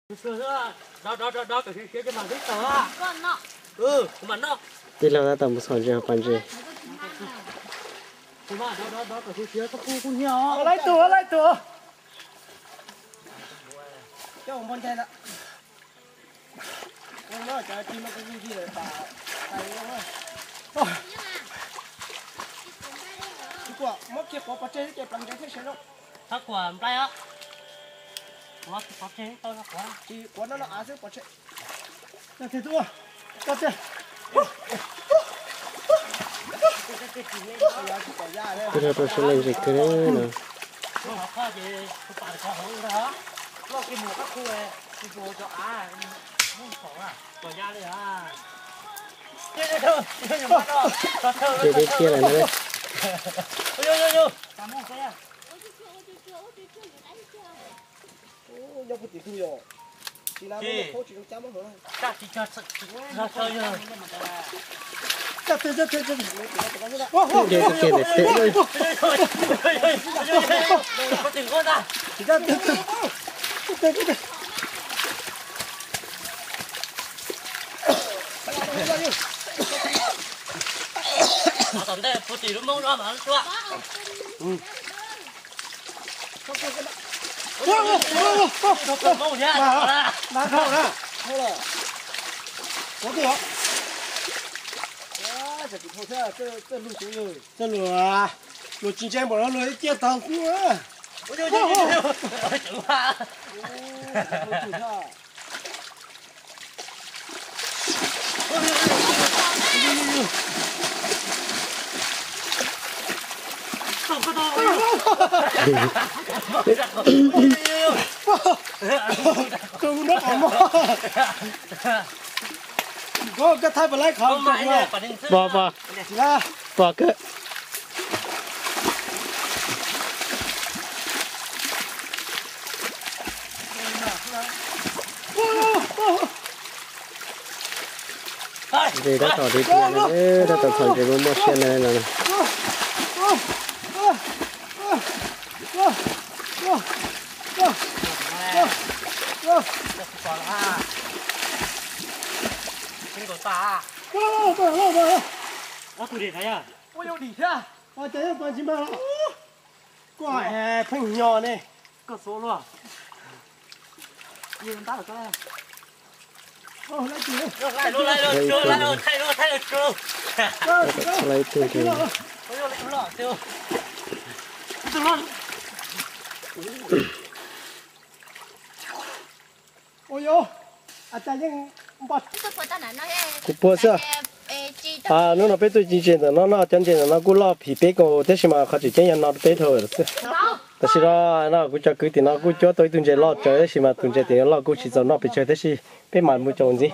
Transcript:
đó cái mà thích tao à. Mà nó. Đi lâu ra tầm một sòn chưa quan gì. Đó cái kia có cu nhỏ. Lấy tủ. Cho ông con trai đó. Ông nó cho chim nó cái gì rồi bà. Ôi. Quả mất kia có trên cái bằng cái thế nào? Thắc quả đây á. Quá có trên tao nó quá. Thì quả nó á sẽ có trên. Là thế thôi. Có trên. Đi lâu tôi sẽ lên dịch cái đấy nè. Nó học qua gì phải có hứng đó. Nó cái mùa các khu này, cái mùa cho không khổ à. Còn ra đi à. Đi đi kia này nữa. Vô. Cảm ơn cái à. Ô, nhóc cái gì vậy? Chỉ là nó khó chịu chấm hết rồi. Chắc chỉ cho nó chơi rồi. Chắc thế. Đi cái kia để tệ thôi. Có tiền con ra. Chỉ ra thế. Tận đây có tiền đúng không đó mà nó chua. Mông nhá.拿好了，好了，我这好。哇，这个头车，这路熟了，这路啊，路今天不让路接糖苦啊。Chữ ha. Không có đâu. Không nó ổn mà. Có cái thay phải lấy không được mà. Bỏ. Là. Bỏ cái. Đi đã tỏ đi kia này, đã tỏ thằng cái bông mua xe này này. Tụi đi thấy à? Ôi yêu đi ra. Ôi trời ơi, con chim bao. Quả hè phanh nhỏ này. Có số luôn à? Nhìn ta được cái này. Ô, lấy gì? Lại luôn, thay luôn, chưa. Lấy tiền thì. Ôi lại lọ tiêu. Tiêu luôn. Ôi yo. À ta nhưng bật. Cú bơ sao? À, nó bé tôi chỉ chuyện nó chân chuyện nó cú lo phì bé cô thế màเขาchỉ chân nó bé thôi rồi.แต่สิเรากูจะคือที่เรากูจะตัวตุนเจล้อเจอสิมาตุนเจที่เรากูสิจะเราไปเจอแต่สิเป็นหมันมือจงสิ